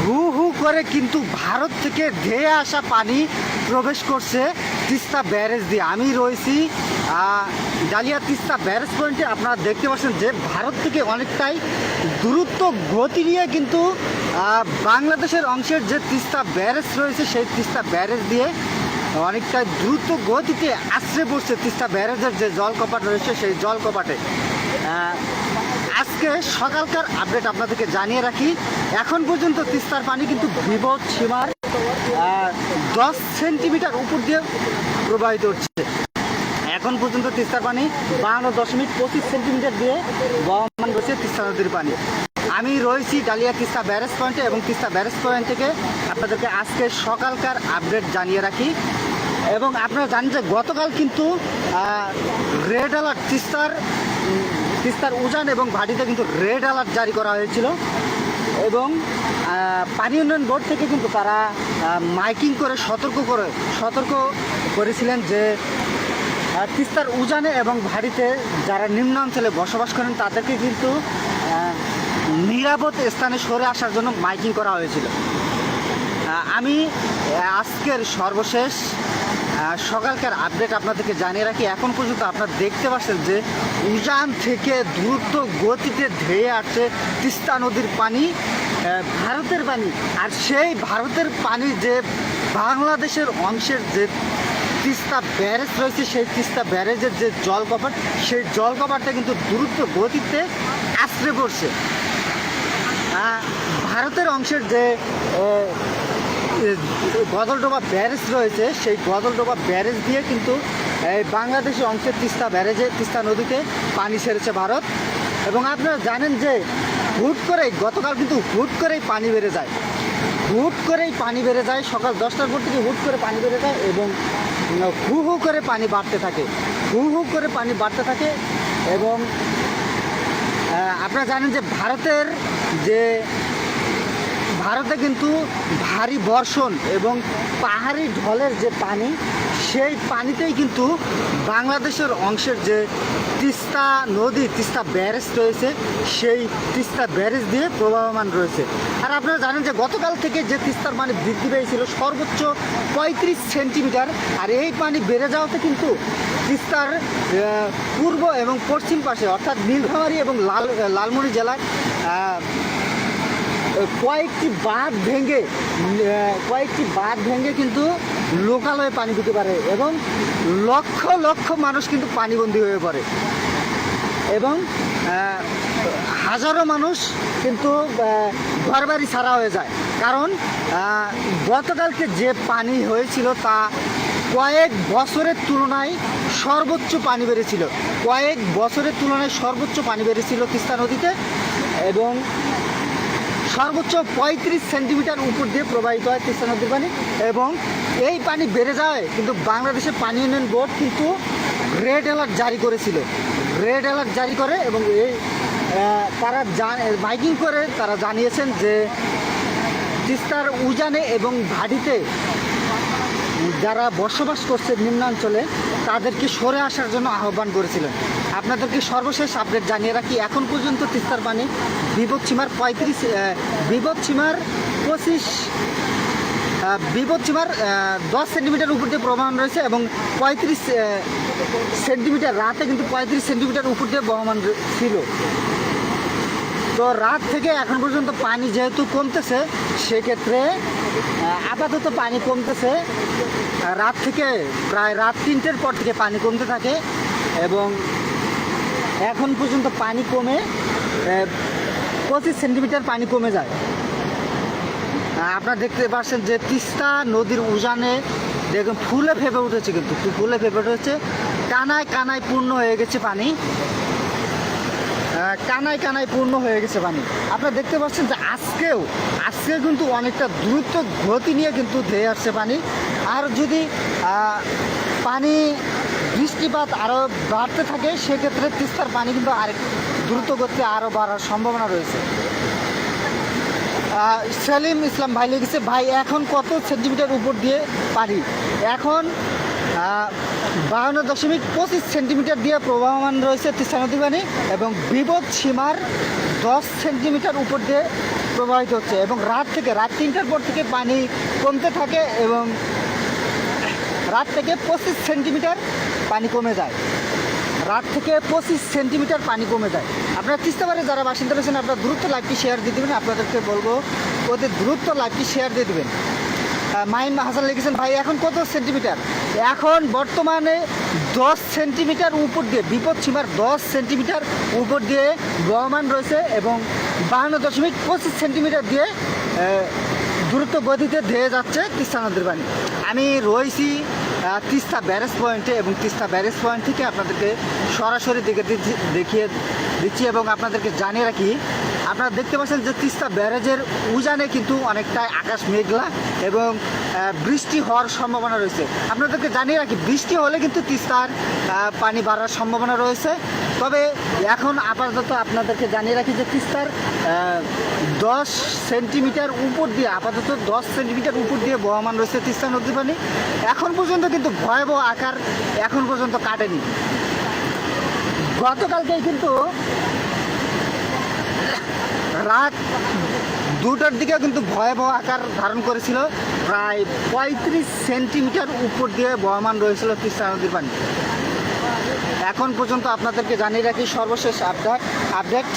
হু হু করে কিন্তু ভারত থেকে ধেয়ে আসা পানি প্রবেশ করছে তিস্তা ব্যারেজ দিয়ে। আমি রয়েছি ডালিয়া তিস্তা ব্যারেজ পয়েন্টে। আপনারা দেখতে পাচ্ছেন যে ভারত থেকে অনেকটাই দ্রুত গতি নিয়ে কিন্তু বাংলাদেশের অংশের যে তিস্তা ব্যারেজ রয়েছে সেই তিস্তা ব্যারেজ দিয়ে অনেকটা দ্রুত গতিতে আশ্রে পড়ছে তিস্তা ব্যারেজের যে জলকপাট রয়েছে সেই জলকপাটে। আজকে সকালকার আপডেট আপনাদেরকে জানিয়ে রাখি, এখন পর্যন্ত তিস্তার পানি কিন্তু বিপদ সীমার 10 সেন্টিমিটার উপর দিয়ে প্রবাহিত হচ্ছে। এখন পর্যন্ত তিস্তার পানি 52.25 সেন্টিমিটার দিয়ে বহমান রয়েছে তিস্তা নদীর পানি। আমি রয়েছি ডালিয়া তিস্তা ব্যারেজ পয়েন্টে এবং তিস্তা ব্যারেজ পয়েন্ট থেকে আপনাদেরকে আজকে সকালকার আপডেট জানিয়ে রাখি। এবং আপনারা জানেন যে গতকাল কিন্তু রেড অ্যালার্ট তিস্তার উজান এবং ভাটিতে কিন্তু রেড অ্যালার্ট জারি করা হয়েছিল এবং পানি উন্নয়ন বোর্ড থেকে কিন্তু তারা মাইকিং করে সতর্ক করেছিলেন যে তিস্তার উজানে এবং ভাটিতে যারা নিম্নাঞ্চলে বসবাস করেন তাদেরকে কিন্তু নিরাপদ স্থানে সরে আসার জন্য মাইকিং করা হয়েছিল। আমি আজকের সর্বশেষ সকালকার আপডেট আপনাদেরকে জানিয়ে রাখি। এখন পর্যন্ত আপনারা দেখতে পাচ্ছেন যে উজান থেকে দ্রুত গতিতে ধেয়ে আসছে তিস্তা নদীর পানি, ভারতের পানি। আর সেই ভারতের পানি যে বাংলাদেশের অংশের যে তিস্তা ব্যারেজ রয়েছে সেই তিস্তা ব্যারেজের যে জলকপাট সেই জলকপাটটা কিন্তু দ্রুত গতিতে আশ্রে পড়ছে। ভারতের অংশের যে গজলডোবা ব্যারেজ রয়েছে সেই গজলডোবা ব্যারেজ দিয়ে কিন্তু এই বাংলাদেশের অংশের তিস্তা নদীতে পানি ছেড়েছে ভারত। এবং আপনারা জানেন যে গতকাল কিন্তু হুট করেই পানি বেড়ে যায়, সকাল 10টার পর থেকে হুট করে পানি বেড়ে যায় এবং হু হু করে পানি বাড়তে থাকে এবং আপনারা জানেন যে ভারতে কিন্তু ভারী বর্ষণ এবং পাহাড়ি ঢলের যে পানি সেই পানিতেই কিন্তু বাংলাদেশের অংশের যে তিস্তা ব্যারেজ রয়েছে সেই তিস্তা ব্যারেজ দিয়ে প্রবাহমান রয়েছে। আর আপনারা জানেন যে গতকাল থেকে যে তিস্তার পানি বৃদ্ধি পেয়েছিল সর্বোচ্চ 35 সেন্টিমিটার। আর এই পানি বেড়ে যাওয়াতে কিন্তু তিস্তার পূর্ব এবং পশ্চিম পাশে অর্থাৎ নীলফামারী এবং লালমনি জেলার কয়েকটি বাঁধ ভেঙে কিন্তু লোকালয়ে পানি দিতে পারে এবং লক্ষ লক্ষ মানুষ কিন্তু পানিবন্দী হয়ে পড়ে এবং হাজারো মানুষ কিন্তু ঘরবাড়ি ছাড়া হয়ে যায়। কারণ গতকালকে যে পানি হয়েছিল তা কয়েক বছরের তুলনায় সর্বোচ্চ পানি বেড়েছিল তিস্তা নদীতে এবং সর্বোচ্চ 35 সেন্টিমিটার উপর দিয়ে প্রবাহিত হয় তিস্তা নদীর পানি। এবং এই পানি বেড়ে যায় কিন্তু বাংলাদেশের পানি উন্নয়ন বোর্ড কিন্তু রেড অ্যালার্ট জারি করে এবং তারা মাইকিং করে তারা জানিয়েছেন যে তিস্তার উজানে এবং ভাটিতে যারা বসবাস করছে নিম্নাঞ্চলে তাদেরকে সরে আসার জন্য আহ্বান করেছিলেন। আপনাদেরকে সর্বশেষ আপডেট জানিয়ে রাখি, এখন পর্যন্ত তিস্তার পানি বিপদ সীমার 10 সেন্টিমিটার উপর দিয়ে প্রবাহমান রয়েছে এবং 35 সেন্টিমিটার রাতে কিন্তু 35 সেন্টিমিটার উপর দিয়ে বহমান ছিল। তো রাত থেকে এখন পর্যন্ত পানি যেহেতু কমতেছে সেক্ষেত্রে আপাতত পানি কমতেছে। রাত থেকে প্রায় রাত 3টের পর থেকে পানি কমতে থাকে এবং এখন পর্যন্ত পানি কমে 25 সেন্টিমিটার পানি কমে যায়। আপনারা দেখতে পাচ্ছেন যে তিস্তা নদীর উজানে দেখুন ফুলে ফেপে উঠেছে, কানায় পূর্ণ হয়ে গেছে পানি। আপনারা দেখতে পাচ্ছেন যে আজকে কিন্তু অনেকটা দ্রুত গতি নিয়ে কিন্তু ধেয়ে আসছে পানি। আর যদি পানি বৃষ্টিপাত আরও বাড়তে থাকে সেক্ষেত্রে তিস্তার পানি কিন্তু আরেক দ্রুত গতিতে আরও বাড়ার সম্ভাবনা রয়েছে। সেলিম ইসলাম ভাই লিখেছে, ভাই এখন কত সেন্টিমিটার উপর দিয়ে পানি? এখন 52.25 সেন্টিমিটার দিয়ে প্রবাহমান রয়েছে তিস্তা নদী পানি এবং বিপদ সীমার 10 সেন্টিমিটার উপর দিয়ে প্রবাহিত হচ্ছে এবং রাত 3টার পর থেকে পানি কমতে থাকে এবং রাত থেকে 25 সেন্টিমিটার পানি কমে যায়। রাত থেকে 25 সেন্টিমিটার পানি কমে যায়। আপনারা তিস্তাপাড়ে যারা বাসিন্দা রয়েছেন আপনারা দ্রুত লাইভটি শেয়ার দিয়ে দেবেন, আপনাদেরকে বলবো ওদের দ্রুত লাইভটি শেয়ার দিয়ে দেবেন। মাইন হাসান লিখেছেন, ভাই এখন কত সেন্টিমিটার? এখন বর্তমানে 10 সেন্টিমিটার উপর দিয়ে বিপদ সীমার 10 সেন্টিমিটার উপর দিয়ে বহমান রয়েছে এবং 52.25 সেন্টিমিটার দিয়ে দ্রুত গতিতে ধেয়ে যাচ্ছে তিস্তা নদীর পানি। আমি রয়েছি তিস্তা ব্যারেজ পয়েন্টে এবং তিস্তা ব্যারেজ পয়েন্ট থেকে আপনাদেরকে সরাসরি দেখিয়ে দিচ্ছি এবং আপনাদেরকে জানিয়ে রাখি, আপনারা দেখতে পাচ্ছেন যে তিস্তা ব্যারেজের উজানে কিন্তু অনেকটাই আকাশ মেঘলা এবং বৃষ্টি হওয়ার সম্ভাবনা রয়েছে। আপনাদেরকে জানিয়ে রাখি, বৃষ্টি হলে কিন্তু তিস্তার পানি বাড়ার সম্ভাবনা রয়েছে। তবে এখন আপাতত আপনাদেরকে জানিয়ে রাখি যে তিস্তার 10 সেন্টিমিটার উপর দিয়ে আপাতত 10 সেন্টিমিটার উপর দিয়ে বহমান রয়েছে তিস্তা নদীর পানি। এখন পর্যন্ত কিন্তু ভয়াবহ আকার এখন পর্যন্ত কাটেনি। গতকালকেই কিন্তু রাত 2টার দিকে কিন্তু ভয়াবহ আকার ধারণ করেছিল, প্রায় 35 সেন্টিমিটার উপর দিয়ে বহমান রয়েছিল তিস্তা নদীর পানি। এখন পর্যন্ত আপনাদেরকে জানিয়ে রাখি সর্বশেষ আপডেট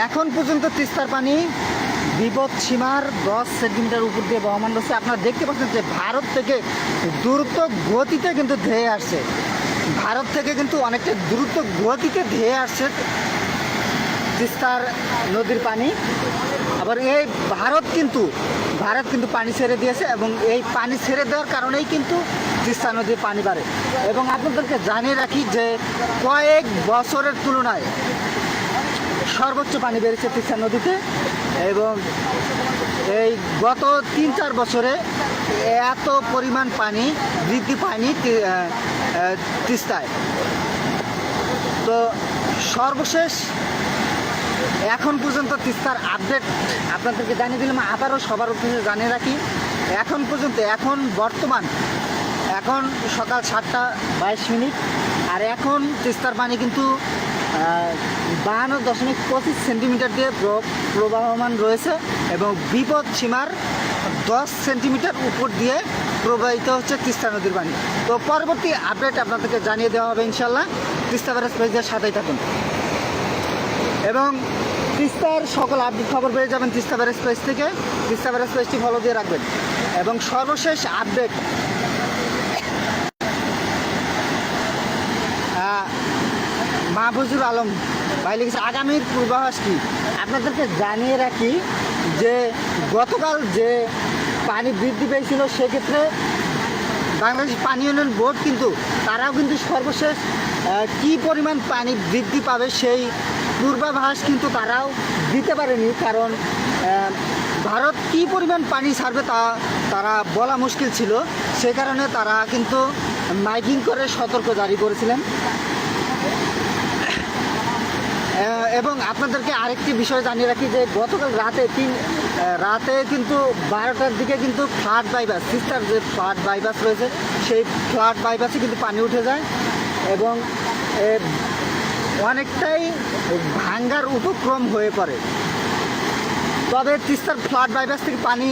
এখন পর্যন্ত তিস্তার পানি বিপদ সীমার 10 সেন্টিমিটার উপর দিয়ে বহমান রয়েছে। আপনারা দেখতে পাচ্ছেন যে ভারত থেকে দ্রুত গতিতে কিন্তু ধেয়ে আসছে, ভারত থেকে কিন্তু অনেকটা দ্রুত গতিতে ধেয়ে আসছে তিস্তার নদীর পানি। আবার এই ভারত কিন্তু পানি ছেড়ে দিয়েছে এবং এই পানি ছেড়ে দেওয়ার কারণেই কিন্তু তিস্তা নদীর পানি বাড়ে। এবং আপনাদেরকে জানিয়ে রাখি যে কয়েক বছরের তুলনায় সর্বোচ্চ পানি বেড়েছে তিস্তা নদীতে এবং এই গত 3-4 বছরে এত পরিমাণ পানি বৃদ্ধি পায়নি তিস্তায়। তো সর্বশেষ এখন পর্যন্ত তিস্তার আপডেট আপনাদেরকে জানিয়ে দিলাম, আবারও সবার উদ্দেশ্যে জানিয়ে রাখি এখন পর্যন্ত এখন সকাল 7:22 আর এখন তিস্তার পানি কিন্তু 52.25 সেন্টিমিটার দিয়ে প্রবাহমান রয়েছে এবং বিপদ সীমার 10 সেন্টিমিটার উপর দিয়ে প্রবাহিত হচ্ছে তিস্তা নদীর পানি। তো পরবর্তী আপডেট আপনাদেরকে জানিয়ে দেওয়া হবে ইনশাল্লাহ। তিস্তা ব্যারেজ পেজের সাথেই থাকুন এবং তিস্তার সকল আপডেট খবর পেয়ে যাবেন তিস্তা ব্যারেজ পেজ থেকে। তিস্তা ব্যারেজ পেজটি ফলো দিয়ে রাখবেন এবং সর্বশেষ আপডেট মাহফুজুর আলম ভাই লিখেছে, আগামীর পূর্বাভাস কি? আপনাদেরকে জানিয়ে রাখি যে গতকাল যে পানি বৃদ্ধি পেয়েছিল সেক্ষেত্রে বাংলাদেশ পানি উন্নয়ন বোর্ড কিন্তু তারাও কিন্তু সর্বশেষ কি পরিমাণ পানি বৃদ্ধি পাবে সেই পূর্বাভাস কিন্তু তারাও দিতে পারেনি, কারণ ভারত কি পরিমাণ পানি ছাড়বে তা তারা বলা মুশকিল ছিল। সে কারণে তারা কিন্তু মাইকিং করে সতর্ক জারি করেছিলেন। এবং আপনাদেরকে আরেকটি বিষয় জানিয়ে রাখি যে গতকাল রাতে কিন্তু 12টার দিকে কিন্তু ফ্লাড বাইপাস তিস্তার যে ফ্লাড বাইপাস রয়েছে সেই ফ্লাড বাইপাসে কিন্তু পানি উঠে যায় এবং অনেকটাই ভাঙ্গার উপক্রম হয়ে পড়ে। তবে তিস্তার ফ্লাড বাইপাস থেকে পানি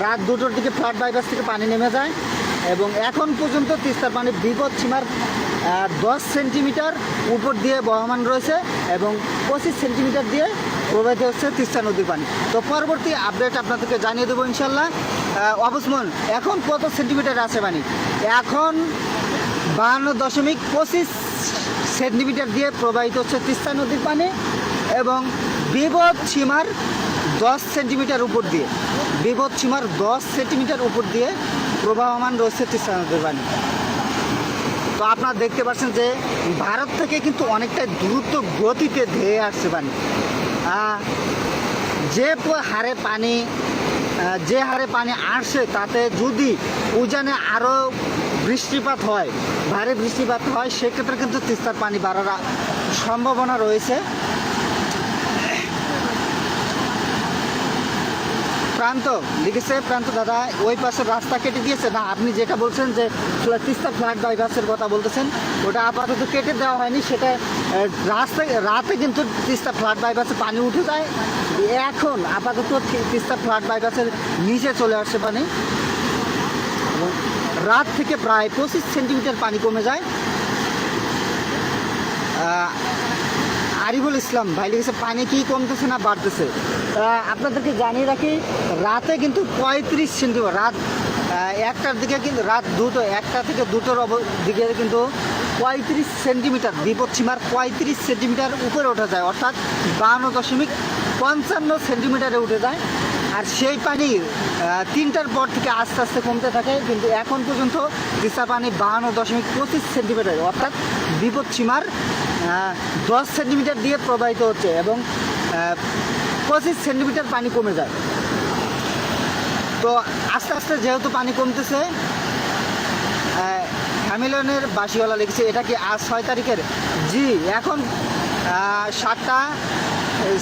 রাত 2টার দিকে ফ্লাড বাইপাস থেকে পানি নেমে যায় এবং এখন পর্যন্ত তিস্তার পানি বিপদ সীমার 10 সেন্টিমিটার উপর দিয়ে বহমান রয়েছে এবং 25 সেন্টিমিটার দিয়ে প্রবাহিত হচ্ছে তিস্তা নদীর পানি। তো পরবর্তী আপডেট আপনাদেরকে জানিয়ে দেবো ইনশাল্লাহ। অবসমন এখন কত সেন্টিমিটার আছে পানি? এখন 52.25 সেন্টিমিটার দিয়ে প্রবাহিত হচ্ছে তিস্তা নদীর পানি এবং বিপদ সীমার 10 সেন্টিমিটার উপর দিয়ে প্রবাহমান রয়েছে তিস্তা নদীর পানি। তো আপনারা দেখতে পাচ্ছেন যে ভারত থেকে কিন্তু অনেকটা দ্রুত গতিতে ধেয়ে আসছে পানি। যে হারে পানি আসছে তাতে যদি উজানে আরও ভারী বৃষ্টিপাত হয় সেক্ষেত্রে কিন্তু তিস্তার পানি বাড়ার সম্ভাবনা রয়েছে। প্রান্ত লিখেছে, প্রান্ত দাদা ওই পাশের রাস্তা কেটে দিয়েছে না? আপনি যেটা বলছেন যে তিস্তা ফ্লাড বাইপাসের কথা বলতেছেন, ওটা আপাতত কেটে দেওয়া হয়নি। সেটা রাতে কিন্তু তিস্তা ফ্লাড বাইপাসে পানি উঠে যায়। এখন আপাতত তিস্তা ফ্লাড বাইপাসের নিচে চলে আসছে পানি। রাত থেকে প্রায় 25 সেন্টিমিটার পানি কমে যায়। আরিফুল ইসলাম ভাই লিখেছে পানি কি কমতেছে না বাড়তেছে? আপনাদেরকে জানিয়ে রাখি, রাতে কিন্তু 35 সেন্টিমিটার, রাত একটার দিকে কিন্তু একটা থেকে দুটোর দিকে কিন্তু 35 সেন্টিমিটার বিপদসীমার 35 সেন্টিমিটার উপরে ওঠা যায়, অর্থাৎ 52.55 সেন্টিমিটারে উঠে যায়। আর সেই পানি 3টার পর থেকে আস্তে আস্তে কমতে থাকে, কিন্তু এখন পর্যন্ত তিস্তা পানি 52.25 সেন্টিমিটার, অর্থাৎ বিপদসীমার 10 সেন্টিমিটার দিয়ে প্রবাহিত হচ্ছে এবং 25 সেন্টিমিটার পানি কমে যায়। তো আস্তে আস্তে যেহেতু পানি কমতেছে, হ্যামিলনের বাসিওয়ালা লিখেছে এটা কি আজ 6 তারিখের? জি, এখন 7টা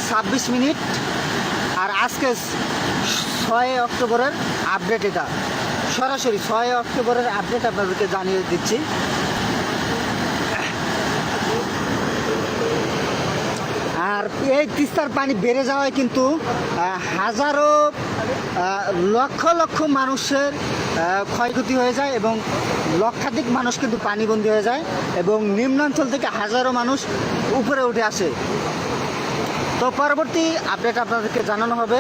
26 মিনিট, আর আজকে 6 অক্টোবরের আপডেট, এটা সরাসরি 6 অক্টোবরের আপডেট আপনাদেরকে জানিয়ে দিচ্ছি। আর এই তিস্তার পানি বেড়ে যাওয়ায় কিন্তু হাজারো লক্ষ লক্ষ মানুষের ক্ষয়ক্ষতি হয়ে যায় এবং লক্ষাধিক মানুষ কিন্তু পানিবন্দী হয়ে যায় এবং নিম্নাঞ্চল থেকে হাজারো মানুষ উপরে উঠে আসে। তো পরবর্তী আপডেট আপনাদেরকে জানানো হবে।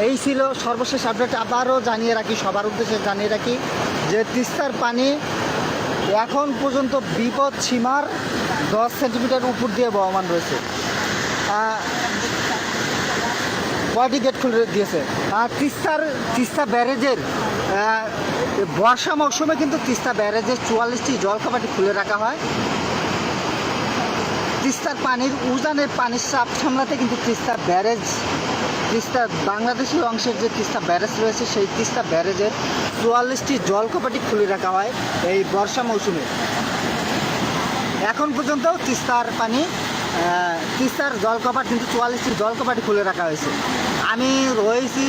এই ছিল সর্বশেষ আপডেট। আবারও জানিয়ে রাখি, সবার উদ্দেশ্যে জানিয়ে রাখি যে তিস্তার পানি এখন পর্যন্ত বিপদ সীমার 10 সেন্টিমিটার উপর দিয়ে বহমান রয়েছে। কয়টি গেট খুলে দিয়েছে? তিস্তা ব্যারেজের বর্ষা মৌসুমে কিন্তু তিস্তা ব্যারেজের 44টি জলখাবাটি খুলে রাখা হয়। তিস্তার পানির উজানের পানির চাপ সামলাতে কিন্তু তিস্তা বাংলাদেশের অংশের যে তিস্তা ব্যারেজ রয়েছে, সেই তিস্তা ব্যারেজের 44টি জলকপাটি খুলে রাখা হয় এই বর্ষা মৌসুমে। এখন পর্যন্ত তিস্তার জলকপাট কিন্তু 44টি জলকপাটি খুলে রাখা হয়েছে। আমি রয়েছি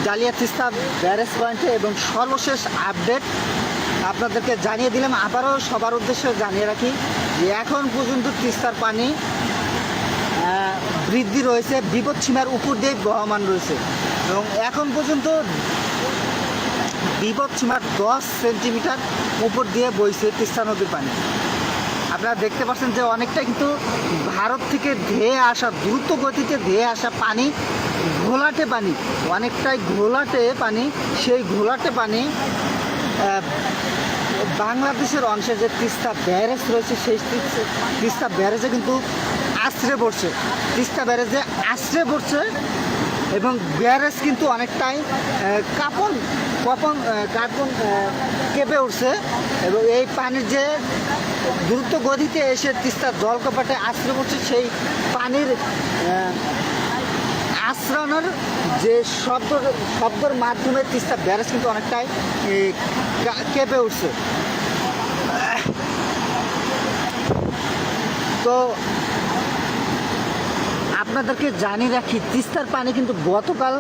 জালিয়া তিস্তা ব্যারেজ পয়েন্টে এবং সর্বশেষ আপডেট আপনাদেরকে জানিয়ে দিলাম। আবারও সবার উদ্দেশ্যে জানিয়ে রাখি যে এখন পর্যন্ত তিস্তার পানি বৃদ্ধি রয়েছে, বিপদসীমার উপর দিয়ে বহমান রয়েছে এবং এখন পর্যন্ত বিপদসীমার 10 সেন্টিমিটার উপর দিয়ে বইছে তিস্তা নদীর পানি। আপনারা দেখতে পাচ্ছেন যে অনেকটা কিন্তু ভারত থেকে ধেয়ে আসা, দ্রুত গতিতে ধেয়ে আসা পানি, ঘোলাটে পানি, অনেকটাই ঘোলাটে পানি। সেই ঘোলাটে পানি বাংলাদেশের অংশে যে তিস্তা ব্যারেজ রয়েছে, সেই তিস্তা ব্যারেজে কিন্তু আশ্রে পড়ছে, তিস্তা ব্যারেজে আশ্রে পড়ছে এবং ব্যারেজ কিন্তু অনেকটাই কাঁপন কেঁপে উঠছে এবং এই পানির যে দ্রুত গতিতে এসে তিস্তার জলকপাটে আশ্রে পড়ছে, সেই পানির আশ্রয়নের যে শব্দের মাধ্যমে তিস্তা ব্যারেজ কিন্তু অনেকটাই কেঁপে উঠছে। তো আপনাদেরকে জানিয়ে রাখি, তিস্তার পানি কিন্তু গতকাল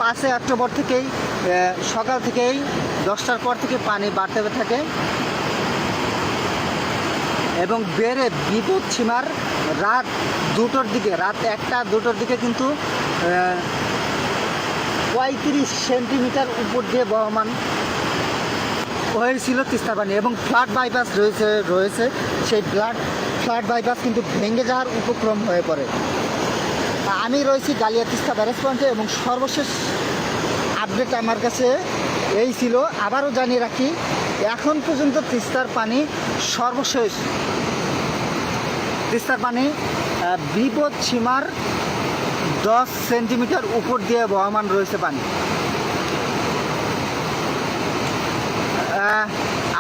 5 অক্টোবর থেকেই সকাল থেকেই 10টার পর থেকে পানি বাড়তে থাকে এবং বেড়ে বিপদ সীমার রাত 1টা 2টোর দিকে কিন্তু 35 সেন্টিমিটার উপর দিয়ে বহমান হয়েছিল তিস্তা পানি এবং ফ্লাড বাইপাস রয়েছে সেই ফ্লাড বাইপাস কিন্তু ভেঙে যাওয়ার উপক্রম হয়ে পড়ে। আমি রয়েছি গালিয়া তিস্তা ব্যারেজ পয়েন্টে এবং সর্বশেষ আপডেট আমার কাছে এই ছিল। আবারও জানিয়ে রাখি, এখন পর্যন্ত তিস্তার পানি বিপদ সীমার 10 সেন্টিমিটার উপর দিয়ে বহমান রয়েছে পানি।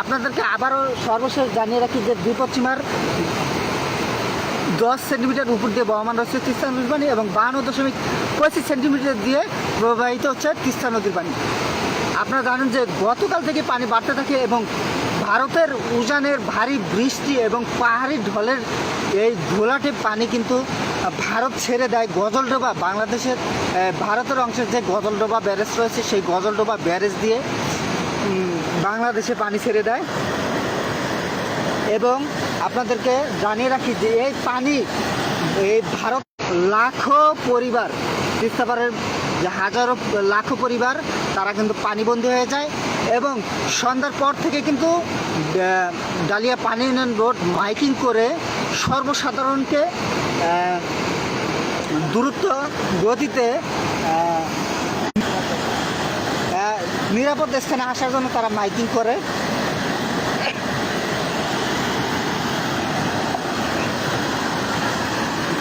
আপনাদেরকে আবারও সর্বশেষ জানিয়ে রাখি যে বিপদসীমার 10 সেন্টিমিটার উপর দিয়ে বহমান রয়েছে তিস্তা নদীর পানি এবং 52.25 সেন্টিমিটার দিয়ে প্রবাহিত হচ্ছে তিস্তা নদীর পানি। আপনারা জানেন যে গতকাল থেকে পানি বাড়তে থাকে এবং ভারতের উজানের ভারী বৃষ্টি এবং পাহাড়ি ঢলের এই ঘোলাটে পানি কিন্তু ভারত ছেড়ে দেয় গজলডোবা বাংলাদেশের ভারতের অংশের যে গজলডোবা ব্যারেজ রয়েছে সেই গজলডোবা ব্যারেজ দিয়ে বাংলাদেশে পানি ছেড়ে দেয়। এবং আপনাদেরকে জানিয়ে রাখি যে এই পানি এই ভারত লাখো পরিবার তিস্তাপাড়ের যে হাজারো লাখো পরিবার তারা কিন্তু পানিবন্দী হয়ে যায়। এবং সন্ধ্যার পর থেকে কিন্তু ডালিয়া পানি উন্নয়ন বোর্ড মাইকিং করে সর্বসাধারণকে দ্রুত গতিতে নিরাপদ স্থানে আসার জন্য তারা মাইকিং করে।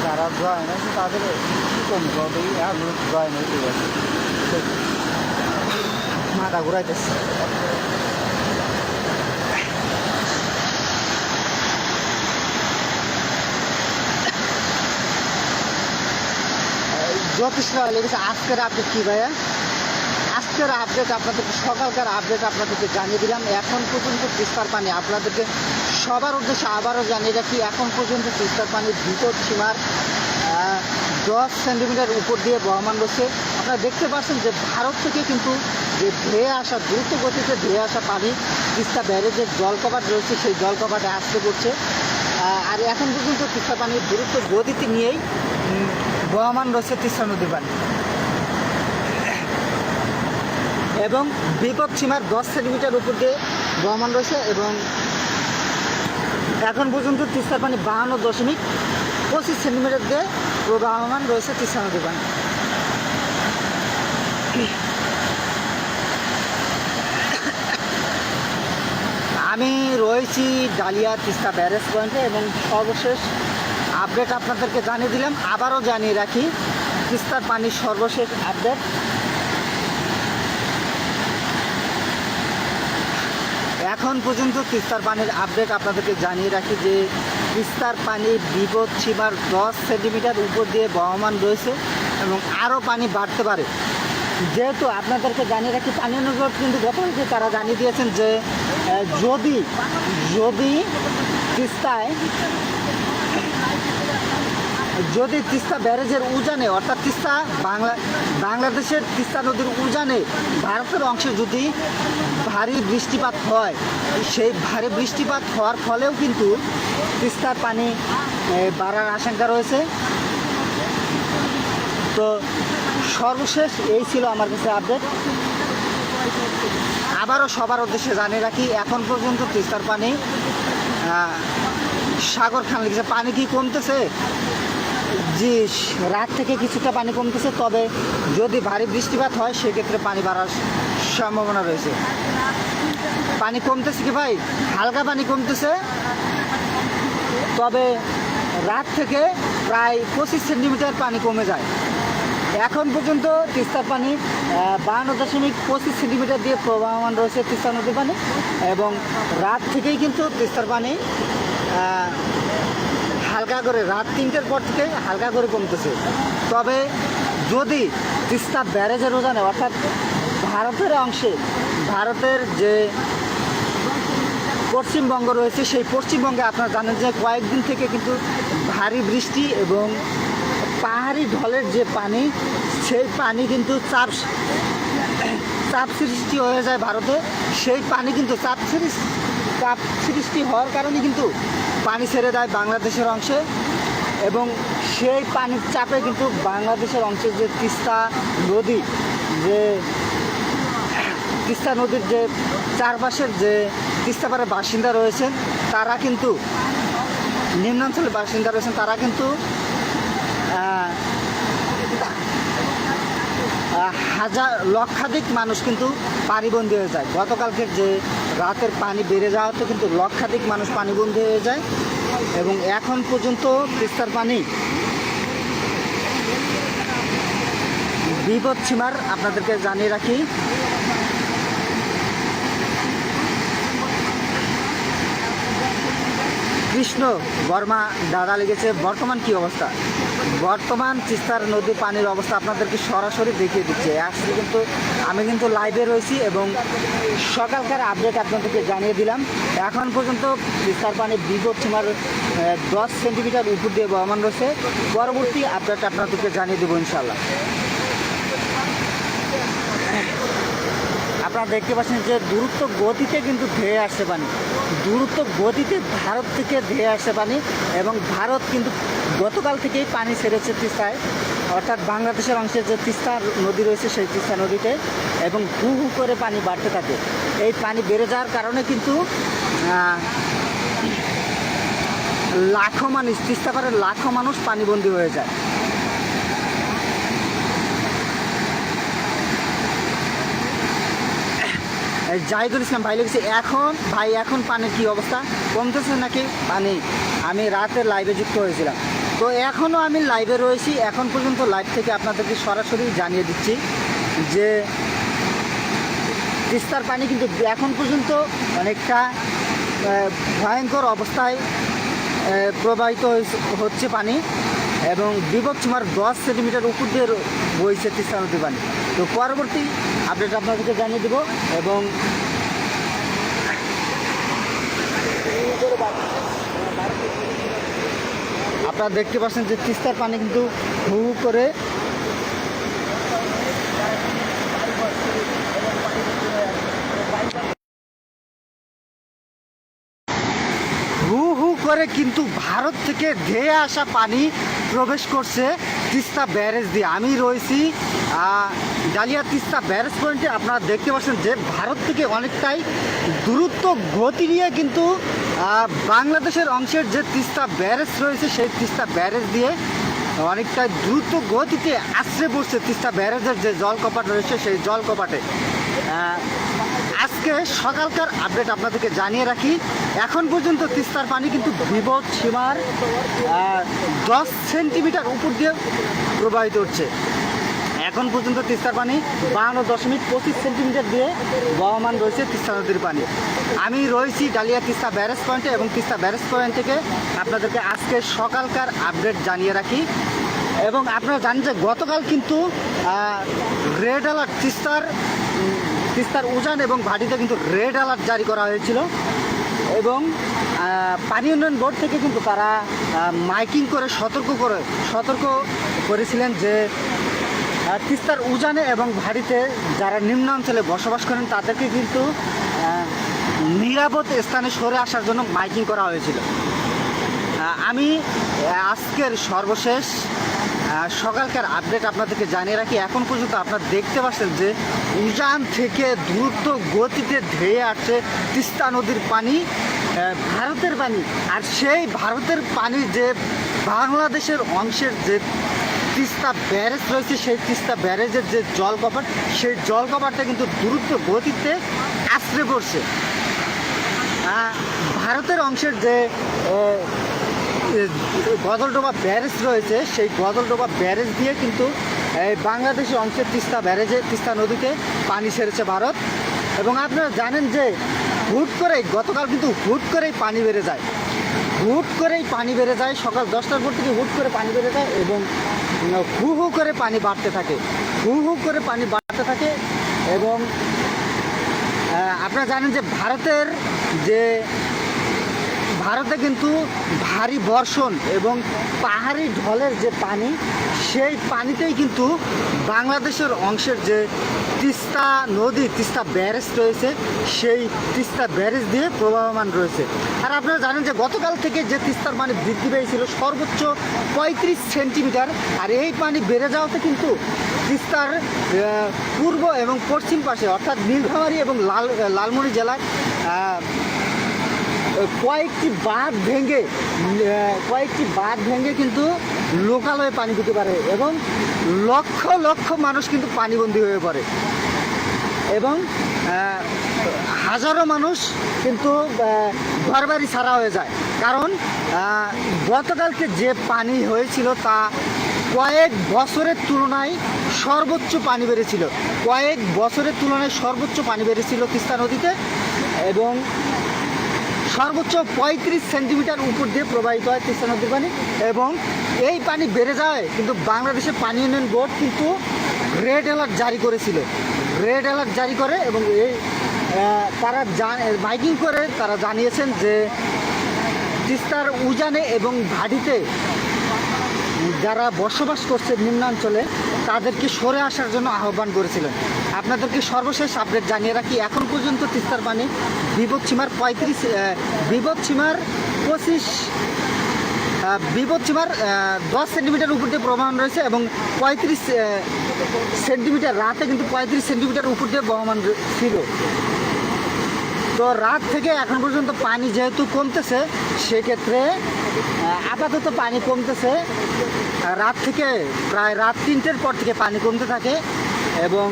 যারা জয়েন আছে তাদের কী কমবে হবে জয়েন হইতে গেছে মাথা ঘুরাইতেছে। যথেষ্ট লেগেছে। আজকের আপডেট কী ভাইয়া? আজকের আপডেট আপনাদেরকে সকালকার আপডেট আপনাদেরকে জানিয়ে দিলাম। এখন পর্যন্ত তিস্তার পানি আপনাদেরকে সবার উদ্দেশ্যে আবারও জানিয়ে রাখি, এখন পর্যন্ত তিস্তার পানির বিপদ সীমার 10 সেন্টিমিটার উপর দিয়ে বহমান রয়েছে। আপনারা দেখতে পাচ্ছেন যে ভারত থেকে কিন্তু যে ধেয়ে আসা দ্রুত গতিতে ধেয়ে আসা পানি তিস্তা ব্যারেজের জলকপাট রয়েছে সেই জলকপাটে আসতে পড়ছে। আর এখন পর্যন্ত তিস্তা পানির দ্রুত গতিতে নিয়েই বহমান রয়েছে তিস্তা নদীর পানি এবং বিপদ সীমার 10 সেন্টিমিটার উপর দিয়ে বহমান রয়েছে। এবং এখন পর্যন্ত তিস্তার পানি 52.25 সেন্টিমিটার দিয়ে প্রবাহমান রয়েছে তিস্তা নদীর পানি। আমি রয়েছি ডালিয়া তিস্তা ব্যারেজ পয়েন্টে এবং সর্বশেষ আপডেট আপনাদেরকে জানিয়ে দিলাম। আবারও জানিয়ে রাখি তিস্তার পানির সর্বশেষ আপডেট। এখন পর্যন্ত তিস্তার পানির আপডেট আপনাদেরকে জানিয়ে রাখি যে তিস্তার পানি বিপদ সীমার 10 সেন্টিমিটার উপর দিয়ে বহমান রয়েছে এবং আরও পানি বাড়তে পারে। যেহেতু আপনাদেরকে জানিয়ে রাখি পানি উন্নয়ন কিন্তু গতকালকে তারা জানিয়ে দিয়েছেন যে যদি তিস্তা ব্যারেজের উজানে অর্থাৎ বাংলাদেশের তিস্তা নদীর উজানে ভারতের অংশে যদি ভারী বৃষ্টিপাত হয়, সেই ভারী বৃষ্টিপাত হওয়ার ফলেও কিন্তু তিস্তার পানি বাড়ার আশঙ্কা রয়েছে। তো সর্বশেষ এই ছিল আমার কাছে আপডেট। আবারও সবার উদ্দেশ্যে জানিয়ে রাখি এখন পর্যন্ত তিস্তার পানি সাগর খান লিখেছে পানি কি কমতেছে? জি, রাত থেকে কিছুটা পানি কমতেছে, তবে যদি ভারী বৃষ্টিপাত হয় সেক্ষেত্রে পানি বাড়ার সম্ভাবনা রয়েছে। পানি কমতেছে কি ভাই? হালকা পানি কমতেছে, তবে রাত থেকে প্রায় 25 সেন্টিমিটার পানি কমে যায়। এখন পর্যন্ত তিস্তার পানি 52.25 সেন্টিমিটার দিয়ে প্রবাহমান রয়েছে তিস্তা নদীর পানি এবং রাত থেকেই কিন্তু তিস্তার পানি হালকা করে রাত 3টের পর থেকে হালকা করে কমতেছে। তবে যদি তিস্তা ব্যারেজের উজানে অর্থাৎ ভারতের অংশে ভারতের যে পশ্চিমবঙ্গ রয়েছে সেই পশ্চিমবঙ্গে আপনারা জানেন যে কয়েকদিন থেকে কিন্তু ভারী বৃষ্টি এবং পাহাড়ি ঢলের যে পানি সেই পানি কিন্তু চাপ সৃষ্টি হয়ে যায় ভারতে। সেই পানি কিন্তু চাপ সৃষ্টি হওয়ার কারণে কিন্তু পানি ছেড়ে দেয় বাংলাদেশের অংশে এবং সেই পানির চাপে কিন্তু বাংলাদেশের অংশে যে তিস্তা নদীর যে চারপাশের যে তিস্তাপাড়ের বাসিন্দা রয়েছেন তারা কিন্তু নিম্নাঞ্চলের বাসিন্দা রয়েছেন তারা কিন্তু লক্ষাধিক মানুষ কিন্তু পানিবন্দী হয়ে যায়। গতকালকের যে রাতের পানি বেড়ে যাওয়াতে কিন্তু লক্ষাধিক মানুষ পানিবন্দী হয়ে যায় এবং এখন পর্যন্ত তিস্তার পানি বিপদ সীমার আপনাদেরকে জানিয়ে রাখি কৃষ্ণ বর্মা দাদা লেগেছে। বর্তমান কি অবস্থা, বর্তমান তিস্তার নদীর পানির অবস্থা আপনাদেরকে সরাসরি দেখিয়ে দিচ্ছে। আসলে কিন্তু আমি কিন্তু লাইভে রয়েছি এবং সকালকার আপডেট আপনাদেরকে জানিয়ে দিলাম। এখন পর্যন্ত তিস্তার পানি বিপদ সীমার 10 সেন্টিমিটার উপর দিয়ে বহমান রয়েছে। পরবর্তী আপডেট আপনাদেরকে জানিয়ে দেবো ইনশাল্লাহ। আপনারা দেখতে পাচ্ছেন যে দ্রুত গতিতে কিন্তু ধেয়ে আসছে পানি, দ্রুত গতিতে ভারত থেকে ধেয়ে আসছে পানি। এবং ভারত কিন্তু গতকাল থেকেই পানি ছেড়েছে তিস্তায়, অর্থাৎ বাংলাদেশের অংশে যে তিস্তা নদী রয়েছে সেই তিস্তা নদীতে, এবং হু হু করে পানি বাড়তে থাকে। এই পানি বেড়ে যাওয়ার কারণে কিন্তু লাখো মানুষ, তিস্তা পাড়ের লাখো মানুষ পানিবন্দী হয়ে যায়। জাহিদুল ইসলাম ভাই লিখেছে, এখন পানির কি অবস্থা, কমতেছে নাকি পানি? আমি রাতের লাইভে যুক্ত হয়েছিলাম, তো এখনও আমি লাইভে রয়েছি। এখন পর্যন্ত লাইভ থেকে আপনাদেরকে সরাসরি জানিয়ে দিচ্ছি যে তিস্তার পানি কিন্তু এখন পর্যন্ত অনেকটা ভয়ঙ্কর অবস্থায় প্রবাহিত হচ্ছে পানি, এবং বিপদ সীমার 10 সেন্টিমিটার উপর দিয়ে বইছে তিস্তা নদীর পানি। তো পরবর্তী আপডেট আপনাদেরকে জানিয়ে দেবো। এবং আপনারা দেখতে পাচ্ছেন যে তিস্তার পানি কিন্তু হু হু করে কিন্তু ভারত থেকে ধেয়ে আসা পানি প্রবেশ করছে তিস্তা ব্যারেজ দিয়ে। আমি রয়েছি ডালিয়া তিস্তা ব্যারেজ পয়েন্টে। আপনারা দেখতে পাচ্ছেন যে ভারত থেকে অনেকটাই দ্রুত গতি নিয়ে কিন্তু বাংলাদেশের অংশের যে তিস্তা ব্যারেজ রয়েছে সেই তিস্তা ব্যারেজ দিয়ে অনেকটাই দ্রুত গতিতে আশ্রে পড়ছে তিস্তা ব্যারেজের যে জল কপাট রয়েছে সেই জল কপাটে। আজকে সকালকার আপডেট আপনাদেরকে জানিয়ে রাখি, এখন পর্যন্ত তিস্তার পানি কিন্তু বিপদ সীমার 10 সেন্টিমিটার উপর দিয়ে প্রবাহিত হচ্ছে। এখন পর্যন্ত তিস্তার পানি 52.25 সেন্টিমিটার দিয়ে বহমান রয়েছে তিস্তা নদীর পানি। আমি রয়েছি ডালিয়া তিস্তা ব্যারেজ পয়েন্টে, এবং তিস্তা ব্যারেজ পয়েন্ট থেকে আপনাদেরকে আজকে সকালকার আপডেট জানিয়ে রাখি। এবং আপনারা জানেন যে গতকাল কিন্তু রেড অ্যালার্ট তিস্তার উজান এবং ভাটিতে কিন্তু রেড অ্যালার্ট জারি করা হয়েছিল। এবং পানি উন্নয়ন বোর্ড থেকে কিন্তু তারা মাইকিং করে সতর্ক করেছিলেন যে তিস্তার উজানে এবং ভাটিতে যারা নিম্নাঞ্চলে বসবাস করেন তাদেরকে কিন্তু নিরাপদ স্থানে সরে আসার জন্য মাইকিং করা হয়েছিল। আমি আজকের সর্বশেষ সকালকার আপডেট আপনাদেরকে জানিয়ে রাখি। এখন পর্যন্ত আপনারা দেখতে পাচ্ছেন যে উজান থেকে দ্রুত গতিতে ধেয়ে আসছে তিস্তা নদীর পানি, ভারতের পানি। আর সেই ভারতের পানি যে বাংলাদেশের অংশের যে তিস্তা ব্যারেজ রয়েছে সেই তিস্তা ব্যারেজের যে জল কপাট, সেই জল কপাটটা কিন্তু দ্রুত গতিতে আশ্রে পড়ছে। ভারতের অংশের যে গজলডোবা ব্যারেজ রয়েছে সেই গজলডোবা ব্যারেজ দিয়ে কিন্তু বাংলাদেশের অংশের তিস্তা নদীতে পানি ছেড়েছে ভারত। এবং আপনারা জানেন যে গতকাল কিন্তু হুট করেই পানি বেড়ে যায়, সকাল 10টার পর থেকে হুট করে পানি বেড়ে যায় এবং হু হু করে পানি বাড়তে থাকে। এবং আপনারা জানেন যে ভারতে কিন্তু ভারী বর্ষণ এবং পাহাড়ি ঢলের যে পানি, সেই পানিতেই কিন্তু বাংলাদেশের অংশের যে তিস্তা নদী, তিস্তা ব্যারেজ রয়েছে সেই তিস্তা ব্যারেজ দিয়ে প্রবাহমান রয়েছে। আর আপনারা জানেন যে গতকাল থেকে যে তিস্তার পানি বৃদ্ধি পেয়েছিল সর্বোচ্চ 35 সেন্টিমিটার, আর এই পানি বেড়ে যাওয়াতে কিন্তু তিস্তার পূর্ব এবং পশ্চিম পাশে অর্থাৎ নীলফামারী এবং লালমনি জেলায় কয়েকটি বাঁধ ভেঙে কিন্তু লোকালয়ে পানি দিতে পারে, এবং লক্ষ লক্ষ মানুষ কিন্তু পানিবন্দী হয়ে পড়ে, এবং হাজারো মানুষ কিন্তু ঘরবাড়ি ছাড়া হয়ে যায়। কারণ গতকালকে যে পানি হয়েছিল তা কয়েক বছরের তুলনায় সর্বোচ্চ পানি বেড়েছিল তিস্তা নদীতে। এবং সর্বোচ্চ 35 সেন্টিমিটার উপর দিয়ে প্রবাহিত হয় তিস্তা নদীর পানি। এবং এই পানি বেড়ে যায় কিন্তু বাংলাদেশের পানি উন্নয়ন বোর্ড কিন্তু রেড অ্যালার্ট জারি করেছিল, রেড অ্যালার্ট জারি করে। এবং এই তারা মাইকিং করে তারা জানিয়েছেন যে তিস্তার উজানে এবং ভাটিতে যারা বসবাস করছে নিম্নাঞ্চলে তাদেরকে সরে আসার জন্য আহ্বান করেছিলেন। আপনাদেরকে সর্বশেষ আপডেট জানিয়ে রাখি, এখন পর্যন্ত তিস্তার পানি বিপদসীমার 10 সেন্টিমিটার উপর দিয়ে প্রবাহমান রয়েছে এবং 35 সেন্টিমিটার রাতে কিন্তু 35 সেন্টিমিটার উপর দিয়ে বহমান ছিল। তো রাত থেকে এখন পর্যন্ত পানি যেহেতু কমতেছে, সেক্ষেত্রে আপাতত পানি কমতেছে। রাত থেকে প্রায় রাত 3টের পর থেকে পানি কমতে থাকে এবং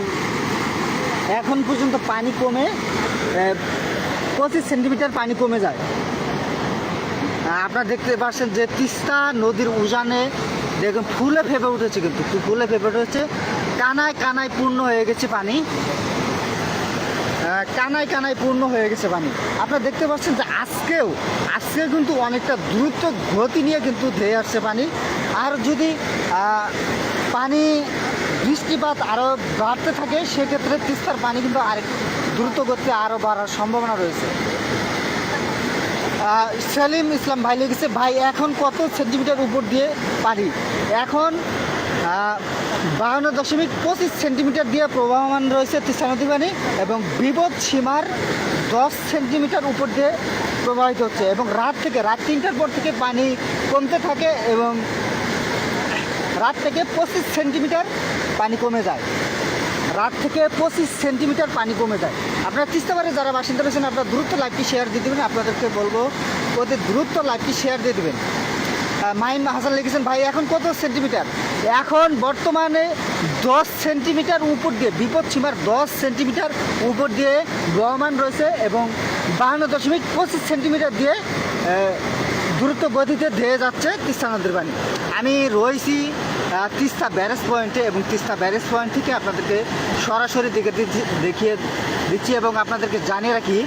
এখন পর্যন্ত পানি কমে 25 সেন্টিমিটার পানি কমে যায়। আপনারা দেখতে পাচ্ছেন যে তিস্তা নদীর উজানে দেখুন ফুলে ফেপে উঠেছে, কিন্তু ফুলে ফেপে উঠেছে, কানায় কানায় পূর্ণ হয়ে গেছে পানি, কানায় কানায় পূর্ণ হয়ে গেছে পানি। আপনারা দেখতে পাচ্ছেন যে আজকেও কিন্তু অনেকটা দ্রুত গতি নিয়ে কিন্তু ধেয়ে আসছে পানি। আর যদি পানি বৃষ্টিপাত আরও বাড়তে থাকে সেক্ষেত্রে তিস্তার পানি কিন্তু আরেক দ্রুত গতিতে আরও বাড়ার সম্ভাবনা রয়েছে। সেলিম ইসলাম ভাই লিখেছে, ভাই এখন কত সেন্টিমিটার উপর দিয়ে পানি? এখন 52.25 সেন্টিমিটার দিয়ে প্রবাহমান রয়েছে তিস্তা নদী পানি এবং বিপদ সীমার 10 সেন্টিমিটার উপর দিয়ে প্রবাহিত হচ্ছে। এবং রাত 3টার পর থেকে পানি কমতে থাকে এবং রাত থেকে 25 সেন্টিমিটার পানি কমে যায়, রাত থেকে 25 সেন্টিমিটার পানি কমে যায়। আপনারা তিস্তাবাড়ি যারা বাসিন্দা রয়েছেন আপনারা দ্রুত লাইভটি শেয়ার দিয়ে দেবেন, আপনাদেরকে বলবো ওদের দ্রুত লাইভটি শেয়ার দিয়ে দেবেন। মাইন হাসান লিখেছেন, ভাই এখন কত সেন্টিমিটার? এখন বর্তমানে 10 সেন্টিমিটার উপর দিয়ে বিপদ সীমার 10 সেন্টিমিটার উপর দিয়ে বহমান রয়েছে এবং 52.25 সেন্টিমিটার দিয়ে দ্রুত গতিতে ধেয়ে যাচ্ছে তিস্তা নদীর পানি। আমি রয়েছি তিস্তা ব্যারেজ পয়েন্টে এবং তিস্তা ব্যারেজ পয়েন্ট থেকে আপনাদেরকে সরাসরি দেখিয়ে দিচ্ছি এবং আপনাদেরকে জানিয়ে রাখি,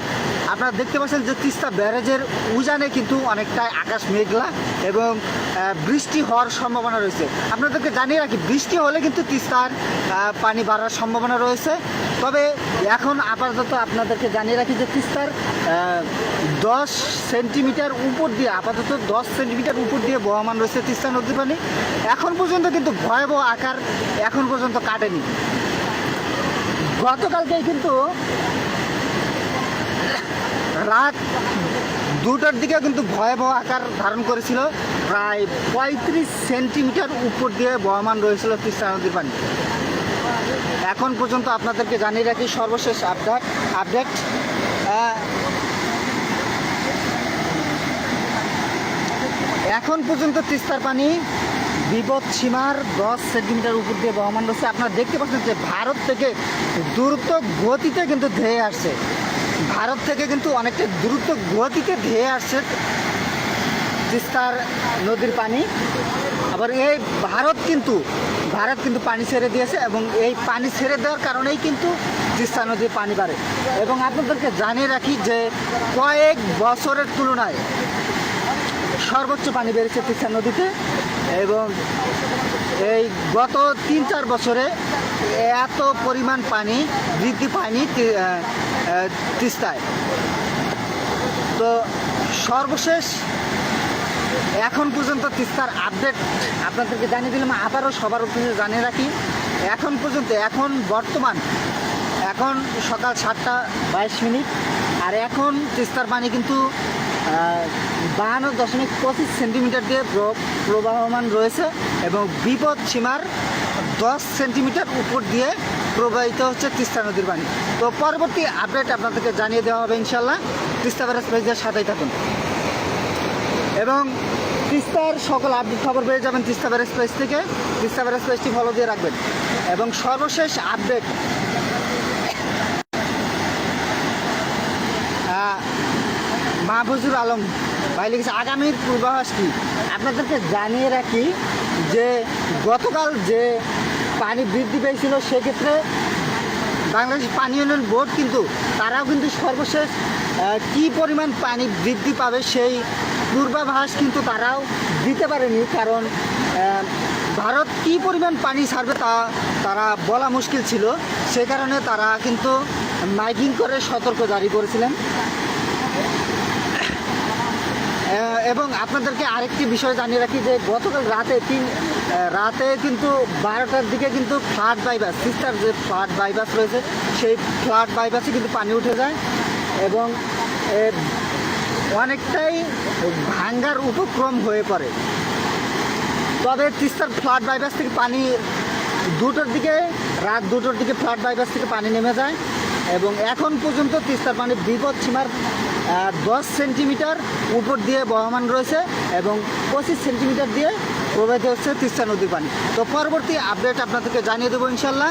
আপনারা দেখতে পাচ্ছেন যে তিস্তা ব্যারেজের উজানে কিন্তু অনেকটাই আকাশ মেঘলা এবং বৃষ্টি হওয়ার সম্ভাবনা রয়েছে। আপনাদেরকে জানিয়ে রাখি, বৃষ্টি হলে কিন্তু তিস্তার পানি বাড়ার সম্ভাবনা রয়েছে। তবে এখন আপাতত আপনাদেরকে জানিয়ে রাখি যে তিস্তার 10 সেন্টিমিটার উপর দিয়ে আপাতত 10 সেন্টিমিটার উপর দিয়ে বহমান রয়েছে তিস্তা নদীর পানি। এখন পর্যন্ত কিন্তু ভয়াবহ আকার এখন পর্যন্ত কাটেনি। গতকালকেই কিন্তু রাত 2টার দিকে কিন্তু ভয়াবহ আকার ধারণ করেছিল, প্রায় 35 সেন্টিমিটার উপর দিয়ে বহমান রয়েছিল তিস্তা নদীর পানি। এখন পর্যন্ত আপনাদেরকে জানিয়ে রাখি সর্বশেষ আপডেট এখন পর্যন্ত তিস্তার পানি বিপদ সীমার 10 সেন্টিমিটার উপর দিয়ে বহমান রয়েছে। আপনারা দেখতে পাচ্ছেন যে ভারত থেকে দ্রুত গতিতে কিন্তু ধেয়ে আসছে, ভারত থেকে কিন্তু অনেকটা দ্রুত গতিতে ধেয়ে আসছে তিস্তার নদীর পানি। আবার এই ভারত কিন্তু পানি ছেড়ে দিয়েছে এবং এই পানি ছেড়ে দেওয়ার কারণেই কিন্তু তিস্তা নদীর পানি বাড়ে। এবং আপনাদেরকে জানিয়ে রাখি যে কয়েক বছরের তুলনায় সর্বোচ্চ পানি বেড়েছে তিস্তা নদীতে এবং এই গত 3-4 বছরে এত পরিমাণ পানি বৃদ্ধি পায়নি তিস্তায়। তো সর্বশেষ এখন পর্যন্ত তিস্তার আপডেট আপনাদেরকে জানিয়ে দিলাম, আবারও সবার উদ্দেশ্যে জানিয়ে রাখি এখন পর্যন্ত বর্তমান সকাল 7:22 আর এখন তিস্তার পানি কিন্তু 52.25 সেন্টিমিটার দিয়ে প্রবাহমান রয়েছে এবং বিপদ সীমার 10 সেন্টিমিটার উপর দিয়ে প্রবাহিত হচ্ছে তিস্তা নদীর পানি। তো পরবর্তী আপডেট আপনাদেরকে জানিয়ে দেওয়া হবে ইনশাল্লাহ। তিস্তা ব্যারেজ পেজের সাথেই থাকুন এবং তিস্তার সকল আপডেট খবর পেয়ে যাবেন তিস্তা ব্যারেজ পেজ থেকে। তিস্তা ব্যারেজ পেজটি ফলো দিয়ে রাখবেন এবং সর্বশেষ আপডেট মাহফুজুর আলম ভাই লিখেছে, আগামীর পূর্বাভাস কি? আপনাদেরকে জানিয়ে রাখি যে গতকাল যে পানি বৃদ্ধি পেয়েছিল সেক্ষেত্রে বাংলাদেশ পানি উন্নয়ন বোর্ড কিন্তু তারাও কিন্তু সর্বশেষ কি পরিমাণ পানি বৃদ্ধি পাবে সেই পূর্বাভাস কিন্তু তারাও দিতে পারেনি, কারণ ভারত কি পরিমাণ পানি ছাড়বে তা তারা বলা মুশকিল ছিল। সে কারণে তারা কিন্তু মাইকিং করে সতর্ক জারি করেছিলেন। এবং আপনাদেরকে আরেকটি বিষয় জানিয়ে রাখি যে গতকাল রাতে কিন্তু 12টার দিকে কিন্তু ফ্লাড বাইপাস, তিস্তার যে ফ্লাড বাইপাস রয়েছে সেই ফ্লাড বাইপাসে কিন্তু পানি উঠে যায় এবং অনেকটাই ভাঙ্গার উপক্রম হয়ে পড়ে। তবে তিস্তার ফ্লাড বাইপাস থেকে পানি রাত 2টোর দিকে ফ্লাড বাইপাস থেকে পানি নেমে যায় এবং এখন পর্যন্ত তিস্তার পানি বিপদ সীমার 10 সেন্টিমিটার উপর দিয়ে বহমান রয়েছে এবং 25 সেন্টিমিটার দিয়ে প্রবাহিত হচ্ছে তিস্তা নদীর পানি। তো পরবর্তী আপডেট আপনাদেরকে জানিয়ে দেবো ইনশাল্লাহ।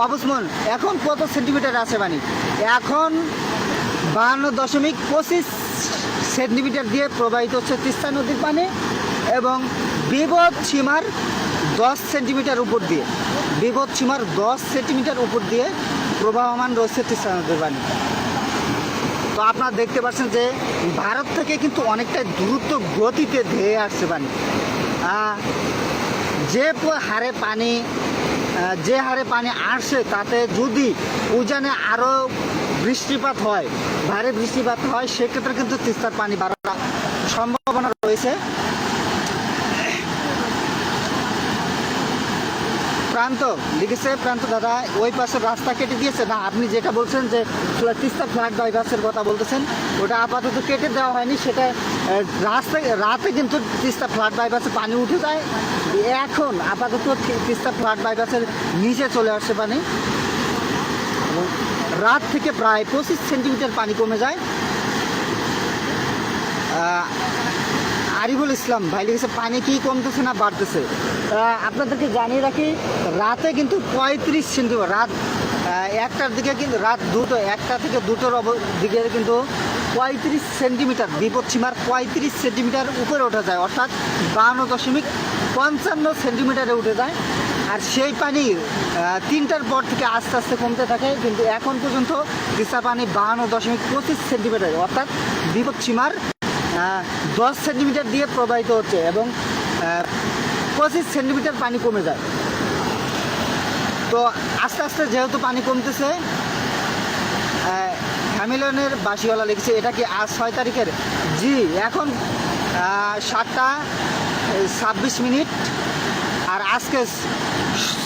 অবসমন এখন কত সেন্টিমিটার আছে পানি? এখন 52.25 সেন্টিমিটার দিয়ে প্রবাহিত হচ্ছে তিস্তা নদীর পানি এবং বিপদ সীমার 10 সেন্টিমিটার উপর দিয়ে প্রবাহমান রয়েছে তিস্তা নদীর পানি। তো আপনারা দেখতে পাচ্ছেন যে ভারত থেকে কিন্তু অনেকটা দ্রুত গতিতে ধেয়ে আসছে পানি। যে হারে পানি আসছে তাতে যদি উজানে আরও ভারী বৃষ্টিপাত হয় সেক্ষেত্রে কিন্তু তিস্তার পানি বাড়ার সম্ভাবনা রয়েছে। প্রান্ত দাদা ওই পাশে রাস্তা কেটে দিয়েছে না? আপনি যেটা বলছেন যে তিস্তা ফ্লাড বাইপাসের কথা বলতেছেন, ওটা আপাতত কেটে দেওয়া হয়নি। সেটা রাতে কিন্তু তিস্তা ফ্লাড বাইপাসে পানি উঠে যায়। এখন আপাতত তিস্তা ফ্লাড বাইপাসের নিচে চলে আসছে পানি। রাত থেকে প্রায় 25 সেন্টিমিটার পানি কমে যায়। আরিফুল ইসলাম ভাই লিখেছে পানি কি কমতেছে না বাড়তেছে? আপনাদেরকে জানিয়ে রাখি রাতে কিন্তু 35 সেন্টিমিটার, রাত 1টার দিকে কিন্তু একটা থেকে 2টোর দিকে কিন্তু 35 সেন্টিমিটার বিপদ সীমার 35 সেন্টিমিটার উপরে ওঠা যায়, অর্থাৎ 52.55 সেন্টিমিটারে উঠে যায়। আর সেই পানি 3টার পর থেকে আস্তে আস্তে কমতে থাকে, কিন্তু এখন পর্যন্ত তিস্তা পানি 52.25 সেন্টিমিটার অর্থাৎ বিপদ সীমার 10 সেন্টিমিটার দিয়ে প্রবাহিত হচ্ছে এবং 25 সেন্টিমিটার পানি কমে যায়। তো আস্তে আস্তে যেহেতু পানি কমতেছে, হ্যামিলনের বাসিওয়ালা লিখছে এটা কি আজ 6 তারিখের? জি, এখন 7টা 26 মিনিট আর আজকে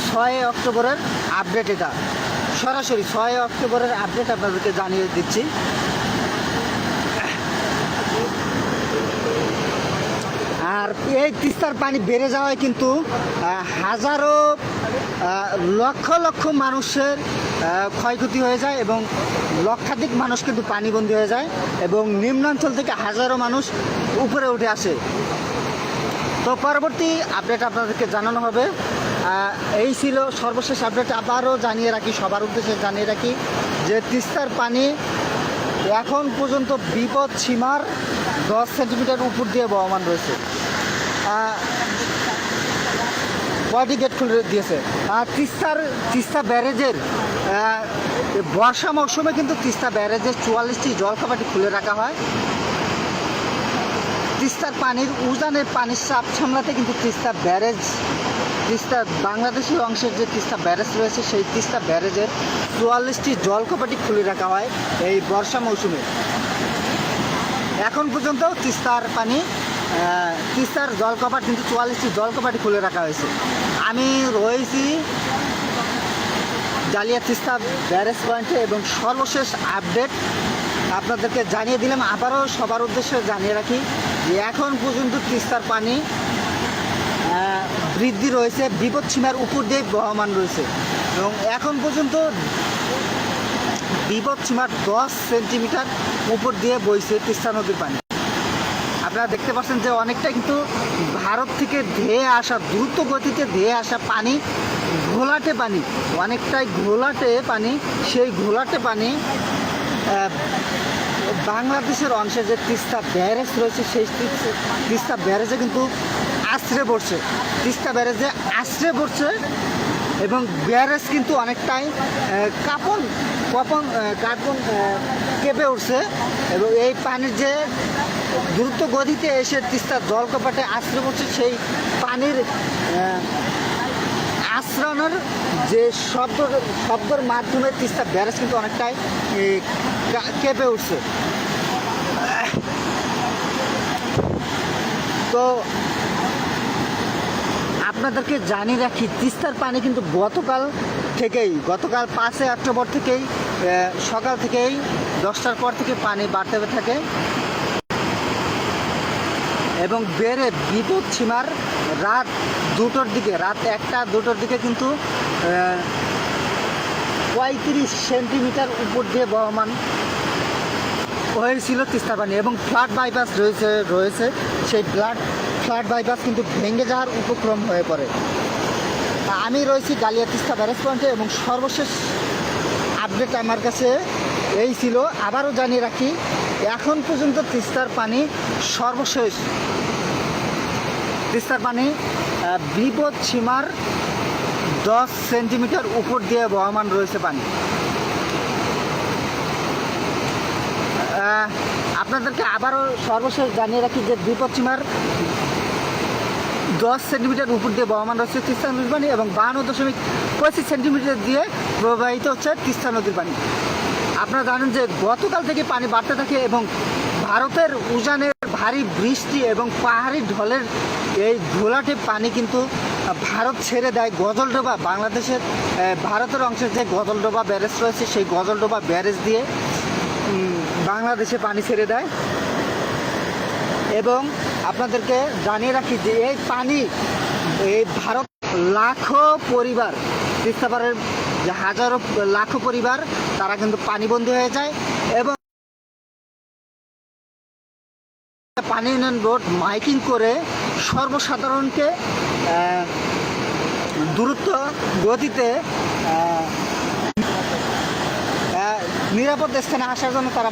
6 অক্টোবরের আপডেট। এটা সরাসরি 6 অক্টোবরের আপডেট আপনাদেরকে জানিয়ে দিচ্ছি। আর এই তিস্তার পানি বেড়ে যাওয়ায় কিন্তু হাজারো লক্ষ মানুষের ক্ষয়ক্ষতি হয়ে যায় এবং লক্ষাধিক মানুষ কিন্তু পানিবন্দী হয়ে যায় এবং নিম্নাঞ্চল থেকে হাজারো মানুষ উপরে উঠে আসে। তো পরবর্তী আপডেট আপনাদেরকে জানানো হবে। এই ছিল সর্বশেষ আপডেট। আবারও সবার উদ্দেশ্যে জানিয়ে রাখি যে তিস্তার পানি এখন পর্যন্ত বিপদ সীমার 10 সেন্টিমিটার উপর দিয়ে বহমান রয়েছে। কয়টি গেট খুলে দিয়েছে? তিস্তা ব্যারেজের বর্ষা মৌসুমে কিন্তু তিস্তা ব্যারেজের 44টি জলখাবাটি খুলে রাখা হয়। তিস্তার উজানের পানির চাপ সামলাতে কিন্তু তিস্তা বাংলাদেশের অংশের যে তিস্তা ব্যারেজ রয়েছে সেই তিস্তা ব্যারেজের 44টি জলখাবাটি খুলে রাখা হয় এই বর্ষা মৌসুমে। এখন পর্যন্ত তিস্তার জলকপাট কিন্তু 44টি জলকপাটি খুলে রাখা হয়েছে। আমি রয়েছি জালিয়া তিস্তা ব্যারেজ পয়েন্টে এবং সর্বশেষ আপডেট আপনাদেরকে জানিয়ে দিলাম। আবারও সবার উদ্দেশ্যে জানিয়ে রাখি যে এখন পর্যন্ত তিস্তার পানি বৃদ্ধি রয়েছে, বিপদ সীমার উপর দিয়ে বহমান রয়েছে এবং এখন পর্যন্ত বিপদ সীমার 10 সেন্টিমিটার উপর দিয়ে বইছে তিস্তা নদীর পানি। আপনারা দেখতে পাচ্ছেন যে অনেকটা কিন্তু ভারত থেকে দ্রুত গতিতে ধেয়ে আসা পানি, অনেকটাই ঘোলাটে পানি। সেই ঘোলাটে পানি বাংলাদেশের অংশে যে তিস্তা ব্যারেজ রয়েছে সেই তিস্তা ব্যারেজে কিন্তু তিস্তা ব্যারেজে আশ্রে পড়ছে এবং ব্যারেজ কিন্তু অনেকটাই কাঁপন কেঁপে উঠছে এবং এই পানির যে দ্রুত গতিতে এসে তিস্তার জলকপাটে আশ্রয় পড়ছে, সেই পানির আশ্রয়নের যে শব্দের মাধ্যমে তিস্তা ব্যারেজ কিন্তু অনেকটাই কেঁপে উঠছে। তো আপনাদেরকে জানিয়ে রাখি, তিস্তার পানি কিন্তু গতকাল 5 অক্টোবর থেকেই সকাল থেকেই 10টার পর থেকে পানি বাড়তে থাকে এবং বেড়ে বিপদ সীমার রাত 1টা-2টোর দিকে কিন্তু 35 সেন্টিমিটার উপর দিয়ে বহমান হয়েছিল তিস্তা পানি এবং ফ্লাড বাইপাস রয়েছে সেই ফ্লাড বাইপাস কিন্তু ভেঙে যাওয়ার উপক্রম হয়ে পড়ে। আমি রয়েছি গালিয়া তিস্তা ব্যারেজ পয়েন্টে এবং সর্বশেষ আপডেট আমার কাছে এই ছিল। আবারও জানিয়ে রাখি, এখন পর্যন্ত তিস্তার পানি বিপদ সীমার 10 সেন্টিমিটার উপর দিয়ে বহমান রয়েছে পানি। আপনাদেরকে আবারও সর্বশেষ জানিয়ে রাখি যে বিপদ সীমার 10 সেন্টিমিটার উপর দিয়ে বহমান রয়েছে তিস্তা নদীর পানি এবং 52.25 সেন্টিমিটার দিয়ে প্রবাহিত হচ্ছে তিস্তা নদীর পানি। আপনারা জানেন যে গতকাল থেকে পানি বাড়তে থাকে এবং ভারতের উজানের ভারী বৃষ্টি এবং পাহাড়ি ঢলের এই ঘোলাটে পানি কিন্তু ভারত ছেড়ে দেয় গজলডোবা, বাংলাদেশের ভারতের অংশের যে গজলডোবা ব্যারেজ রয়েছে সেই গজলডোবা ব্যারেজ দিয়ে বাংলাদেশে পানি ছেড়ে দেয়। এবং আপনাদেরকে জানিয়ে রাখি যে এই ভারত লাখো পরিবার, তিস্তাপাড়ের যে লাখো পরিবার তারা কিন্তু পানিবন্দী হয়ে যায় এবং পানি উন্নয়ন বোর্ড মাইকিং করে সর্বসাধারণকে দ্রুত গতিতে নিরাপদ স্থানে আসার জন্য তারা